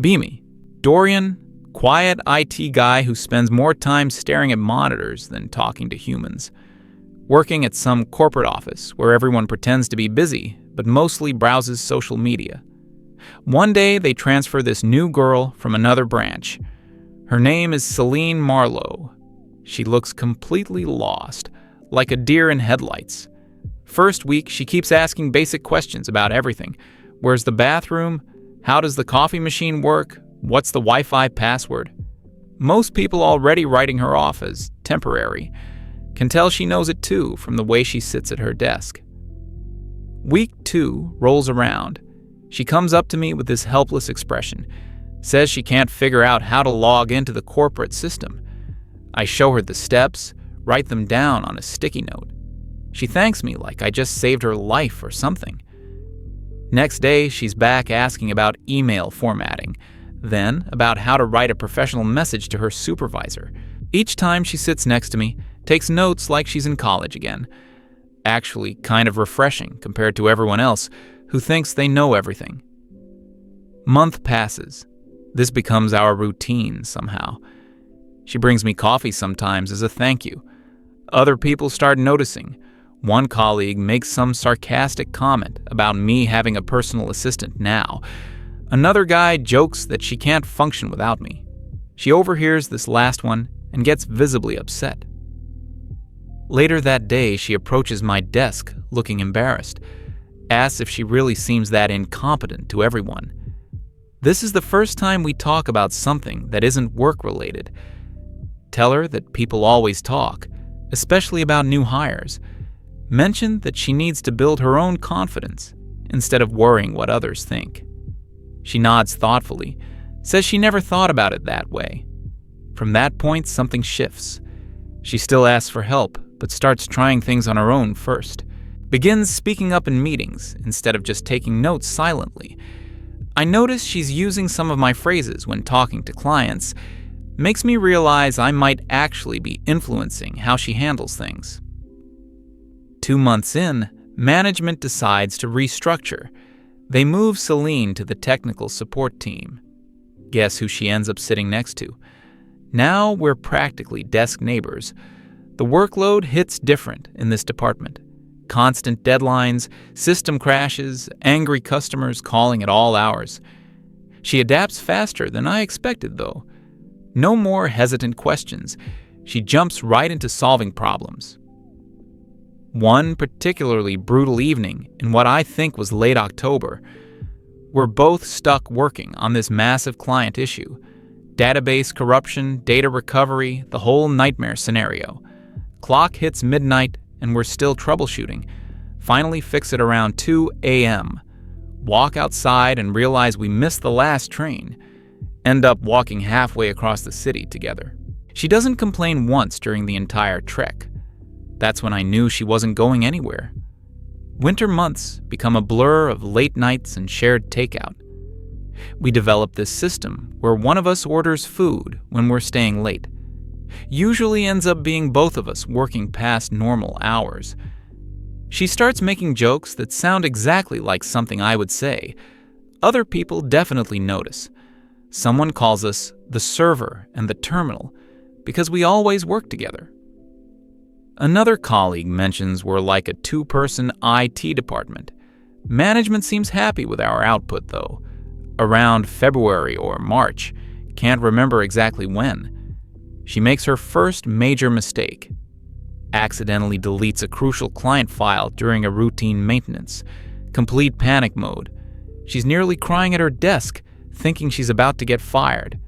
Beamy, Dorian, quiet IT guy who spends more time staring at monitors than talking to humans. Working at some corporate office where everyone pretends to be busy, but mostly browses social media. One day, they transfer this new girl from another branch. Her name is Celine Marlowe. She looks completely lost, like a deer in headlights. First week, she keeps asking basic questions about everything. Where's the bathroom? How does the coffee machine work? What's the Wi-Fi password? Most people already writing her off as temporary can tell she knows it too from the way she sits at her desk. Week 2 rolls around. She comes up to me with this helpless expression, says she can't figure out how to log into the corporate system. I show her the steps, write them down on a sticky note. She thanks me like I just saved her life or something. Next day, she's back asking about email formatting, then about how to write a professional message to her supervisor. Each time she sits next to me, takes notes like she's in college again. Actually, kind of refreshing compared to everyone else who thinks they know everything. Month passes. This becomes our routine somehow. She brings me coffee sometimes as a thank you. Other people start noticing. One colleague makes some sarcastic comment about me having a personal assistant now. Another guy jokes that she can't function without me. She overhears this last one and gets visibly upset. Later that day, she approaches my desk looking embarrassed, asks if she really seems that incompetent to everyone. This is the first time we talk about something that isn't work-related. Tell her that people always talk, especially about new hires. Mention that she needs to build her own confidence instead of worrying what others think. She nods thoughtfully, says she never thought about it that way. From that point, something shifts. She still asks for help, but starts trying things on her own first. Begins speaking up in meetings instead of just taking notes silently. I notice she's using some of my phrases when talking to clients. Makes me realize I might actually be influencing how she handles things. 2 months in, management decides to restructure. They move Celine to the technical support team. Guess who she ends up sitting next to? Now we're practically desk neighbors. The workload hits different in this department. Constant deadlines, system crashes, angry customers calling at all hours. She adapts faster than I expected, though. No more hesitant questions. She jumps right into solving problems. One particularly brutal evening in what I think was late October. We're both stuck working on this massive client issue. Database corruption, data recovery, the whole nightmare scenario. Clock hits midnight and we're still troubleshooting. Finally fix it around 2 a.m. Walk outside and realize we missed the last train. End up walking halfway across the city together. She doesn't complain once during the entire trek. That's when I knew she wasn't going anywhere. Winter months become a blur of late nights and shared takeout. We develop this system where one of us orders food when we're staying late. Usually ends up being both of us working past normal hours. She starts making jokes that sound exactly like something I would say. Other people definitely notice. Someone calls us the server and the terminal because we always work together. Another colleague mentions we're like a 2-person IT department. Management seems happy with our output, though. Around February or March, can't remember exactly when. She makes her first major mistake. Accidentally deletes a crucial client file during a routine maintenance. Complete panic mode. She's nearly crying at her desk, thinking she's about to get fired.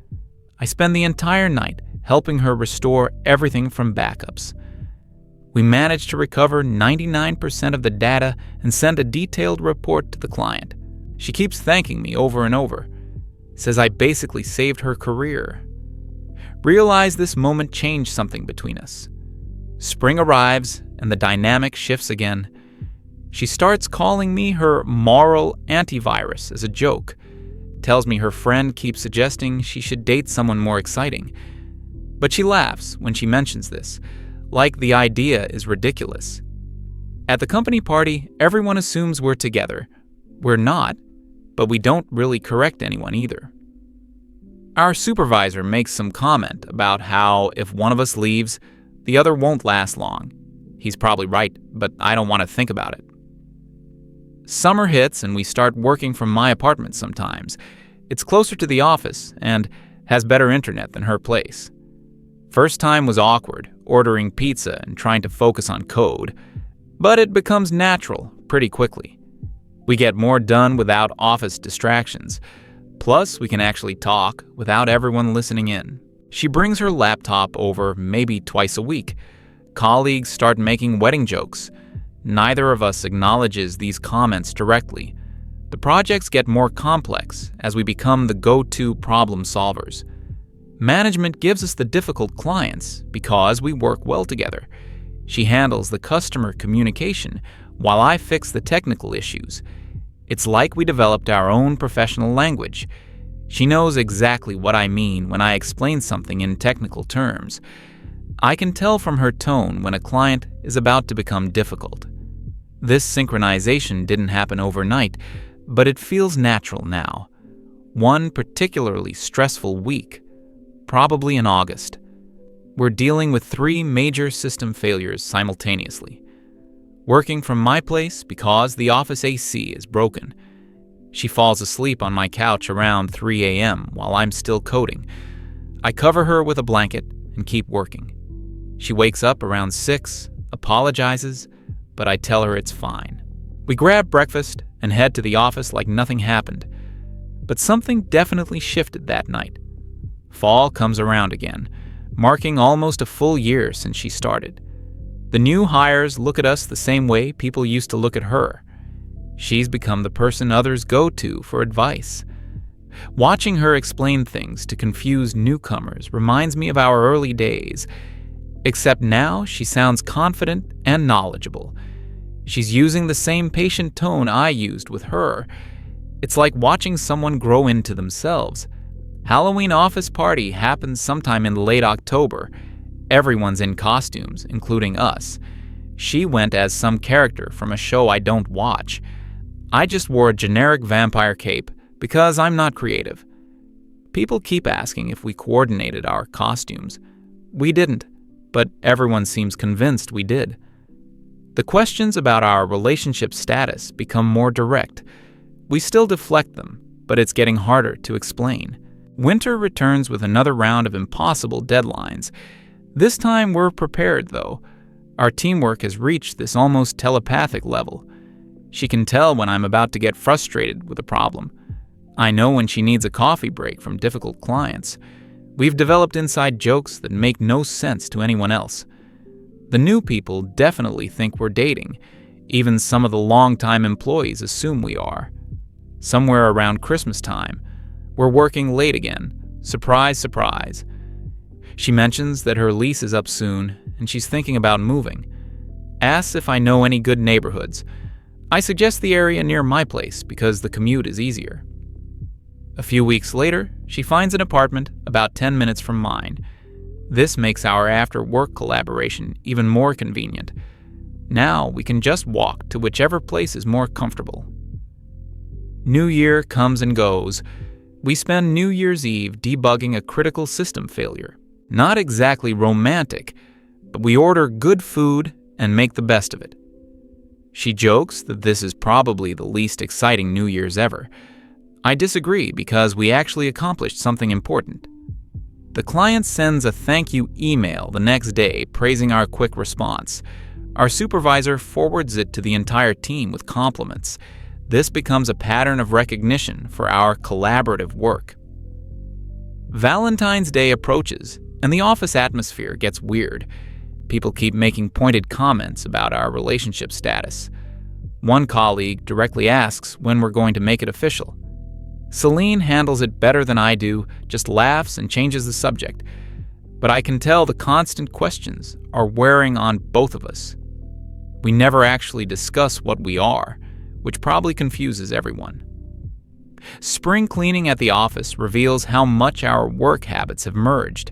I spend the entire night helping her restore everything from backups. We manage to recover 99% of the data and send a detailed report to the client. She keeps thanking me over and over. Says I basically saved her career. Realize this moment changed something between us. Spring arrives and the dynamic shifts again. She starts calling me her moral antivirus as a joke. Tells me her friend keeps suggesting she should date someone more exciting. But she laughs when she mentions this, like the idea is ridiculous. At the company party, everyone assumes we're together. We're not, but we don't really correct anyone either. Our supervisor makes some comment about how if one of us leaves, the other won't last long. He's probably right, but I don't want to think about it. Summer hits and we start working from my apartment sometimes. It's closer to the office and has better internet than her place. First time was awkward, ordering pizza and trying to focus on code, but it becomes natural pretty quickly. We get more done without office distractions. Plus, we can actually talk without everyone listening in. She brings her laptop over maybe twice a week. Colleagues start making wedding jokes. Neither of us acknowledges these comments directly. The projects get more complex as we become the go-to problem solvers. Management gives us the difficult clients because we work well together. She handles the customer communication while I fix the technical issues. It's like we developed our own professional language. She knows exactly what I mean when I explain something in technical terms. I can tell from her tone when a client is about to become difficult. This synchronization didn't happen overnight, but it feels natural now. One particularly stressful week, probably in August. We're dealing with 3 major system failures simultaneously. Working from my place because the office AC is broken. She falls asleep on my couch around 3 a.m. while I'm still coding. I cover her with a blanket and keep working. She wakes up around 6, apologizes, but I tell her it's fine. We grab breakfast and head to the office like nothing happened. But something definitely shifted that night. Fall comes around again, marking almost a full year since she started. The new hires look at us the same way people used to look at her. She's become the person others go to for advice. Watching her explain things to confused newcomers reminds me of our early days, except now she sounds confident and knowledgeable. She's using the same patient tone I used with her. It's like watching someone grow into themselves. Halloween office party happens sometime in late October. Everyone's in costumes, including us. She went as some character from a show I don't watch. I just wore a generic vampire cape because I'm not creative. People keep asking if we coordinated our costumes. We didn't, but everyone seems convinced we did. The questions about our relationship status become more direct. We still deflect them, but it's getting harder to explain. Winter returns with another round of impossible deadlines. This time we're prepared, though. Our teamwork has reached this almost telepathic level. She can tell when I'm about to get frustrated with a problem. I know when she needs a coffee break from difficult clients. We've developed inside jokes that make no sense to anyone else. The new people definitely think we're dating. Even some of the longtime employees assume we are. Somewhere around Christmas time, we're working late again. Surprise, surprise. She mentions that her lease is up soon and she's thinking about moving. Asks if I know any good neighborhoods. I suggest the area near my place because the commute is easier. A few weeks later, she finds an apartment about 10 minutes from mine. This makes our after-work collaboration even more convenient. Now we can just walk to whichever place is more comfortable. New Year comes and goes. We spend New Year's Eve debugging a critical system failure. Not exactly romantic, but we order good food and make the best of it. She jokes that this is probably the least exciting New Year's ever. I disagree because we actually accomplished something important. The client sends a thank you email the next day praising our quick response. Our supervisor forwards it to the entire team with compliments. This becomes a pattern of recognition for our collaborative work. Valentine's Day approaches, and the office atmosphere gets weird. People keep making pointed comments about our relationship status. One colleague directly asks when we're going to make it official. Celine handles it better than I do, just laughs and changes the subject. But I can tell the constant questions are wearing on both of us. We never actually discuss what we are, which probably confuses everyone. Spring cleaning at the office reveals how much our work habits have merged.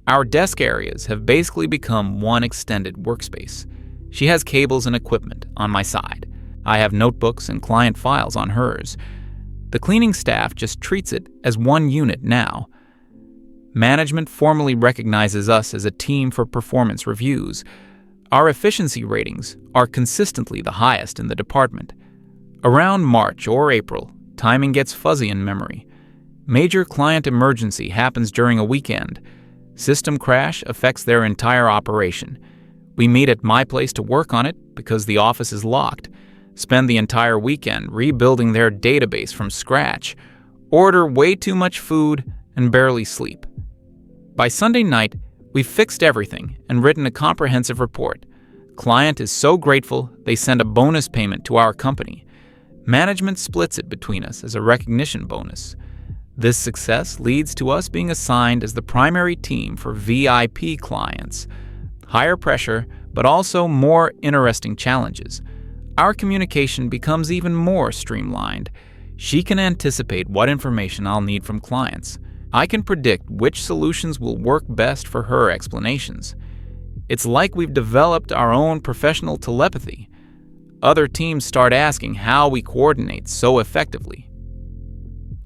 Our desk areas have basically become one extended workspace. She has cables and equipment on my side. I have notebooks and client files on hers. The cleaning staff just treats it as one unit now. Management formally recognizes us as a team for performance reviews. Our efficiency ratings are consistently the highest in the department. Around March or April, timing gets fuzzy in memory. Major client emergency happens during a weekend. System crash affects their entire operation. We meet at my place to work on it because the office is locked. Spend the entire weekend rebuilding their database from scratch. Order way too much food and barely sleep. By Sunday night, we've fixed everything and written a comprehensive report. Client is so grateful they send a bonus payment to our company. Management splits it between us as a recognition bonus. This success leads to us being assigned as the primary team for VIP clients. Higher pressure, but also more interesting challenges. Our communication becomes even more streamlined. She can anticipate what information I'll need from clients. I can predict which solutions will work best for her explanations. It's like we've developed our own professional telepathy. Other teams start asking how we coordinate so effectively.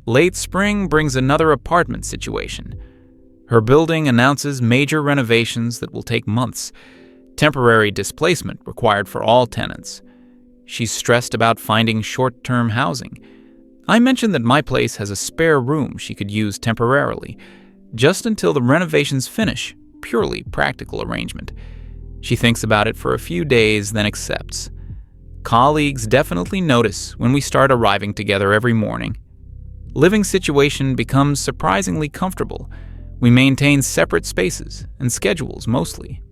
Late spring brings another apartment situation. Her building announces major renovations that will take months. Temporary displacement required for all tenants. She's stressed about finding short-term housing. I mentioned that my place has a spare room she could use temporarily, just until the renovations finish, purely practical arrangement. She thinks about it for a few days, then accepts. Colleagues definitely notice when we start arriving together every morning. Living situation becomes surprisingly comfortable. We maintain separate spaces and schedules mostly.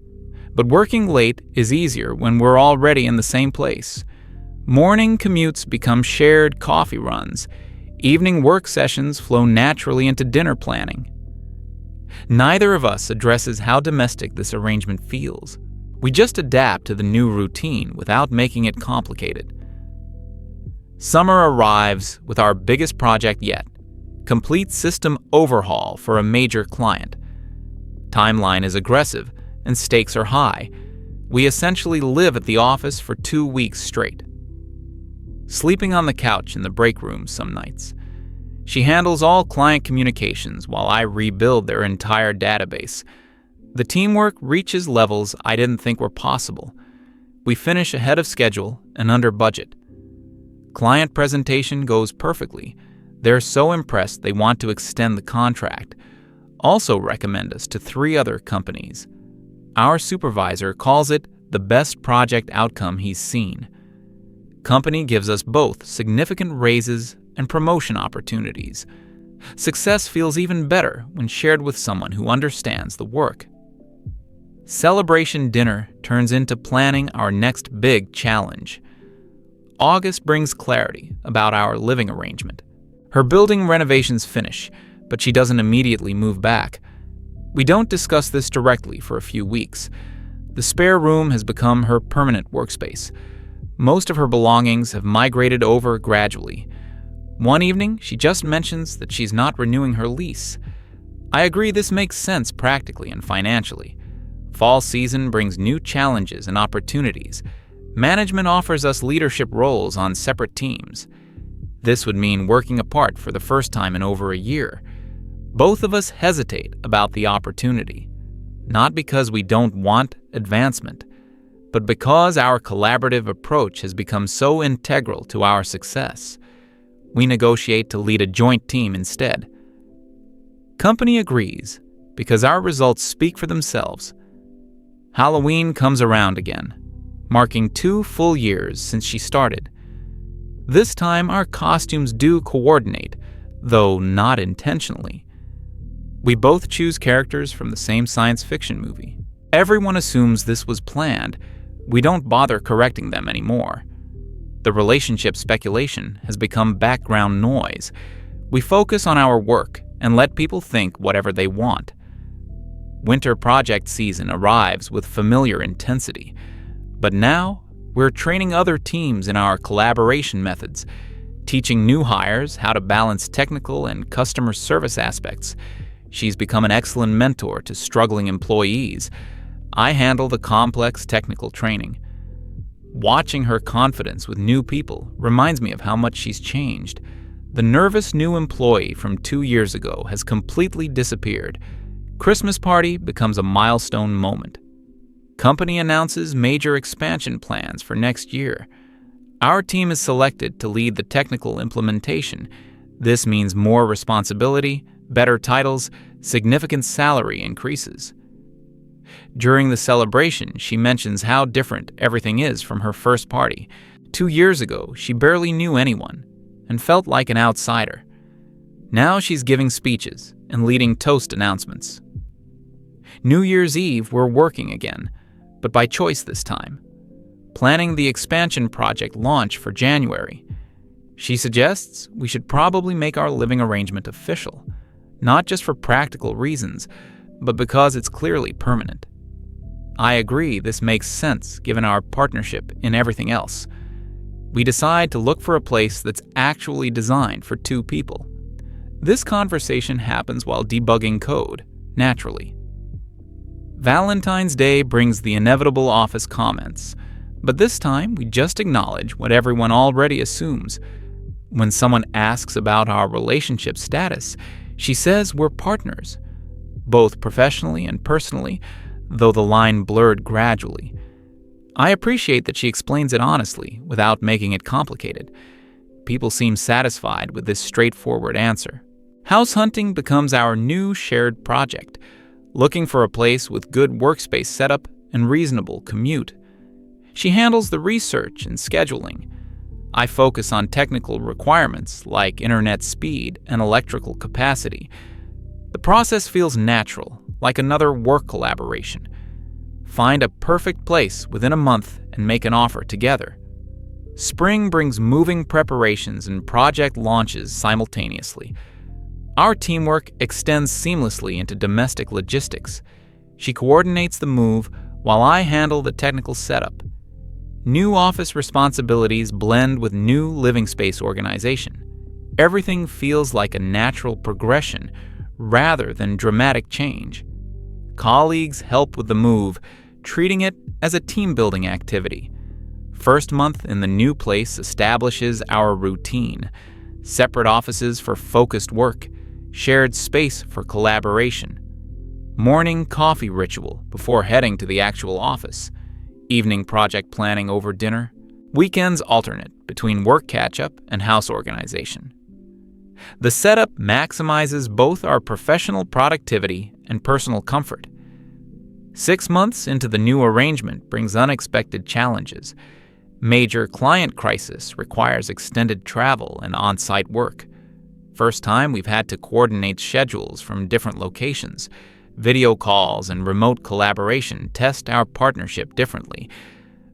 But working late is easier when we're already in the same place. Morning commutes become shared coffee runs. Evening work sessions flow naturally into dinner planning. Neither of us addresses how domestic this arrangement feels. We just adapt to the new routine without making it complicated. Summer arrives with our biggest project yet, complete system overhaul for a major client. Timeline is aggressive and stakes are high. We essentially live at the office for 2 weeks straight. Sleeping on the couch in the break room some nights. She handles all client communications while I rebuild their entire database. The teamwork reaches levels I didn't think were possible. We finish ahead of schedule and under budget. Client presentation goes perfectly. They're so impressed they want to extend the contract. Also recommend us to 3 other companies. Our supervisor calls it the best project outcome he's seen. Company gives us both significant raises and promotion opportunities. Success feels even better when shared with someone who understands the work. Celebration dinner turns into planning our next big challenge. August brings clarity about our living arrangement. Her building renovations finish, but she doesn't immediately move back. We don't discuss this directly for a few weeks. The spare room has become her permanent workspace. Most of her belongings have migrated over gradually. One evening, she just mentions that she's not renewing her lease. I agree this makes sense practically and financially. Fall season brings new challenges and opportunities. Management offers us leadership roles on separate teams. This would mean working apart for the first time in over a year. Both of us hesitate about the opportunity, not because we don't want advancement, but because our collaborative approach has become so integral to our success. We negotiate to lead a joint team instead. Company agrees because our results speak for themselves. Halloween comes around again, marking 2 full years since she started. This time our costumes do coordinate, though not intentionally. We both choose characters from the same science fiction movie. Everyone assumes this was planned. We don't bother correcting them anymore. The relationship speculation has become background noise. We focus on our work and let people think whatever they want. Winter project season arrives with familiar intensity. But now, we're training other teams in our collaboration methods, teaching new hires how to balance technical and customer service aspects. She's become an excellent mentor to struggling employees. I handle the complex technical training. Watching her confidence with new people reminds me of how much she's changed. The nervous new employee from 2 years ago has completely disappeared. Christmas party becomes a milestone moment. Company announces major expansion plans for next year. Our team is selected to lead the technical implementation. This means more responsibility, better titles, significant salary increases. During the celebration, she mentions how different everything is from her first party. 2 years ago, she barely knew anyone and felt like an outsider. Now she's giving speeches and leading toast announcements. New Year's Eve, we're working again, but by choice this time, planning the expansion project launch for January. She suggests we should probably make our living arrangement official, not just for practical reasons, but because it's clearly permanent. I agree this makes sense given our partnership in everything else. We decide to look for a place that's actually designed for 2 people. This conversation happens while debugging code, naturally. Valentine's Day brings the inevitable office comments, but this time we just acknowledge what everyone already assumes. When someone asks about our relationship status, she says we're partners, both professionally and personally, though the line blurred gradually. I appreciate that she explains it honestly, without making it complicated. People seem satisfied with this straightforward answer. House hunting becomes our new shared project, looking for a place with good workspace setup and reasonable commute. She handles the research and scheduling. I focus on technical requirements like internet speed and electrical capacity. The process feels natural, like another work collaboration. Find a perfect place within a month and make an offer together. Spring brings moving preparations and project launches simultaneously. Our teamwork extends seamlessly into domestic logistics. She coordinates the move while I handle the technical setup. New office responsibilities blend with new living space organization. Everything feels like a natural progression rather than dramatic change. Colleagues help with the move, treating it as a team-building activity. First month in the new place establishes our routine. Separate offices for focused work, shared space for collaboration. Morning coffee ritual before heading to the actual office. Evening project planning over dinner. Weekends alternate between work catch-up and house organization. The setup maximizes both our professional productivity and personal comfort. 6 months into the new arrangement brings unexpected challenges. Major client crisis requires extended travel and on-site work. First time we've had to coordinate schedules from different locations. Video calls and remote collaboration test our partnership differently,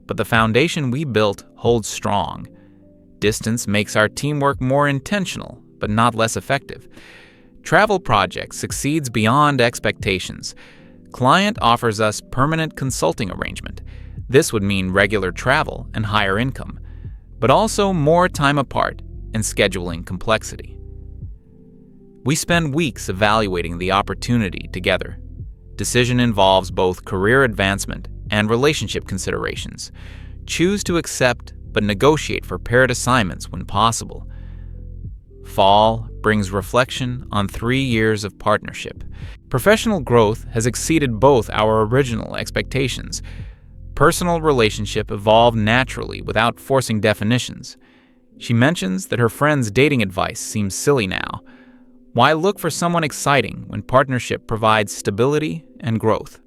but the foundation we built holds strong. Distance makes our teamwork more intentional, but not less effective. Travel project succeeds beyond expectations. Client offers us permanent consulting arrangement. This would mean regular travel and higher income, but also more time apart and scheduling complexity. We spend weeks evaluating the opportunity together. Decision involves both career advancement and relationship considerations. Choose to accept but negotiate for paired assignments when possible. Fall brings reflection on 3 years of partnership. Professional growth has exceeded both our original expectations. Personal relationship evolved naturally without forcing definitions. She mentions that her friend's dating advice seems silly now. Why look for someone exciting when partnership provides stability and growth?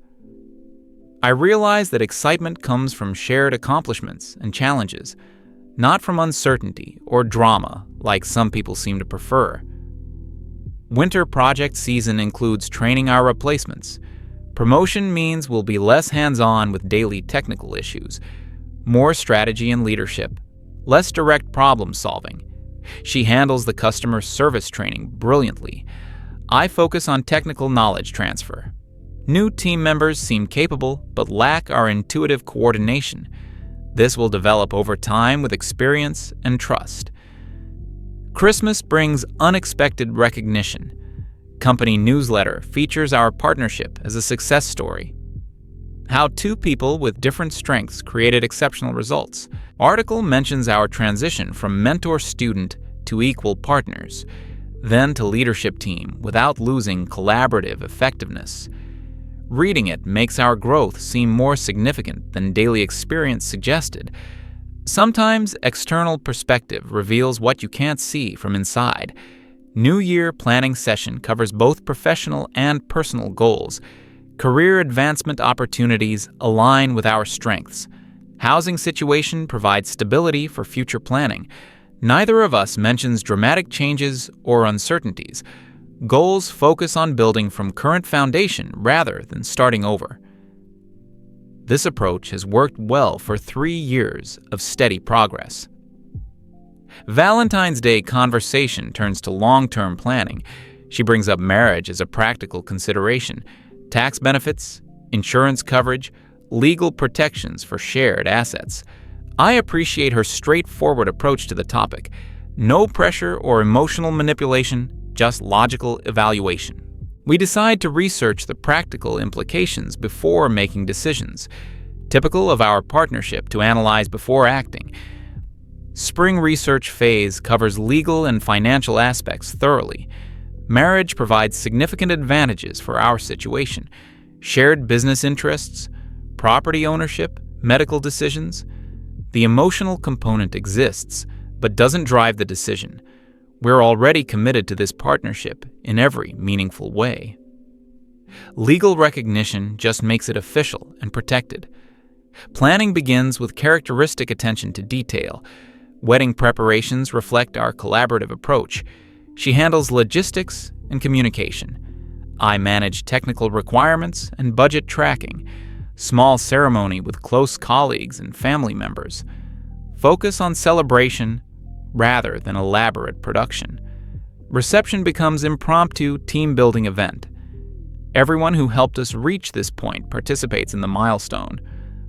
I realize that excitement comes from shared accomplishments and challenges, not from uncertainty or drama like some people seem to prefer. Winter project season includes training our replacements. Promotion means we'll be less hands-on with daily technical issues, more strategy and leadership, less direct problem solving. She handles the customer service training brilliantly. I focus on technical knowledge transfer. New team members seem capable but lack our intuitive coordination. This will develop over time with experience and trust. Christmas brings unexpected recognition. Company newsletter features our partnership as a success story. How 2 people with different strengths created exceptional results. Article mentions our transition from mentor-student to equal partners, then to leadership team without losing collaborative effectiveness. Reading it makes our growth seem more significant than daily experience suggested. Sometimes external perspective reveals what you can't see from inside. New Year planning session covers both professional and personal goals. Career advancement opportunities align with our strengths. Housing situation provides stability for future planning. Neither of us mentions dramatic changes or uncertainties. Goals focus on building from current foundation rather than starting over. This approach has worked well for 3 years of steady progress. Valentine's Day conversation turns to long-term planning. She brings up marriage as a practical consideration, tax benefits, insurance coverage, legal protections for shared assets. I appreciate her straightforward approach to the topic. No pressure or emotional manipulation, just logical evaluation. We decide to research the practical implications before making decisions, typical of our partnership to analyze before acting. Spring research phase covers legal and financial aspects thoroughly. Marriage provides significant advantages for our situation: shared business interests, property ownership, medical decisions. The emotional component exists, but doesn't drive the decision. We're already committed to this partnership in every meaningful way. Legal recognition just makes it official and protected. Planning begins with characteristic attention to detail. Wedding preparations reflect our collaborative approach. She handles logistics and communication. I manage technical requirements and budget tracking. Small ceremony with close colleagues and family members. Focus on celebration rather than elaborate production. Reception becomes impromptu team-building event. Everyone who helped us reach this point participates in the milestone.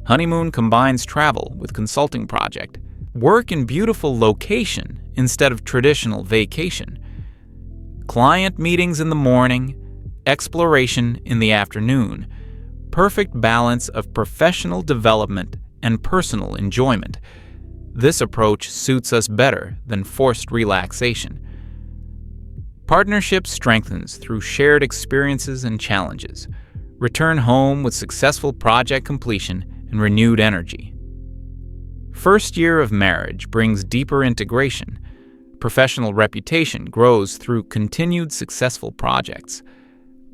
Honeymoon combines travel with consulting project. Work in beautiful location instead of traditional vacation. Client meetings in the morning, exploration in the afternoon. Perfect balance of professional development and personal enjoyment. This approach suits us better than forced relaxation. Partnership strengthens through shared experiences and challenges. Return home with successful project completion and renewed energy. First year of marriage brings deeper integration. Professional reputation grows through continued successful projects.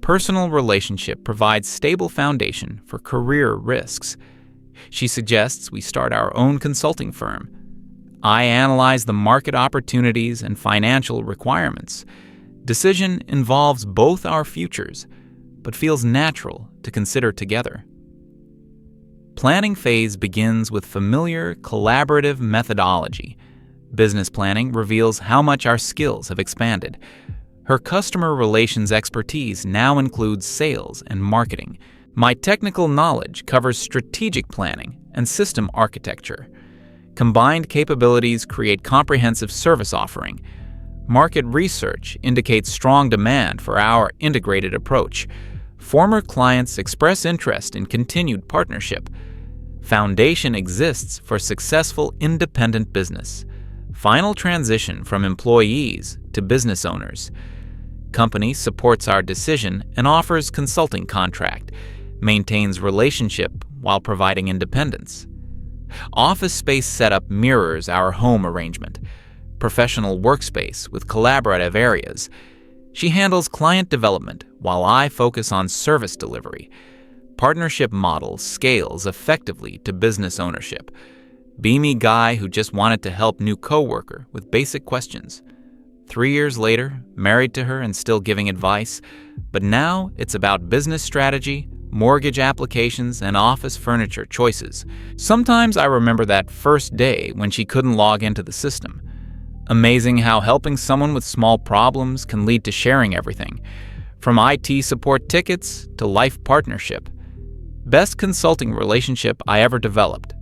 Personal relationship provides stable foundation for career risks. She suggests we start our own consulting firm. I analyze the market opportunities and financial requirements. Decision involves both our futures, but feels natural to consider together. Planning phase begins with familiar, collaborative methodology. Business planning reveals how much our skills have expanded. Her customer relations expertise now includes sales and marketing. My technical knowledge covers strategic planning and system architecture. Combined capabilities create comprehensive service offering. Market research indicates strong demand for our integrated approach. Former clients express interest in continued partnership. Foundation exists for successful independent business. Final transition from employees to business owners. Company supports our decision and offers consulting contract. Maintains relationship while providing independence. Office space setup mirrors our home arrangement. Professional workspace with collaborative areas. She handles client development while I focus on service delivery. Partnership model scales effectively to business ownership. Beamy guy who just wanted to help new coworker with basic questions. 3 years later, married to her and still giving advice, but now it's about business strategy, mortgage applications, and office furniture choices. Sometimes I remember that first day when she couldn't log into the system. Amazing how helping someone with small problems can lead to sharing everything, from IT support tickets to life partnership. Best consulting relationship I ever developed.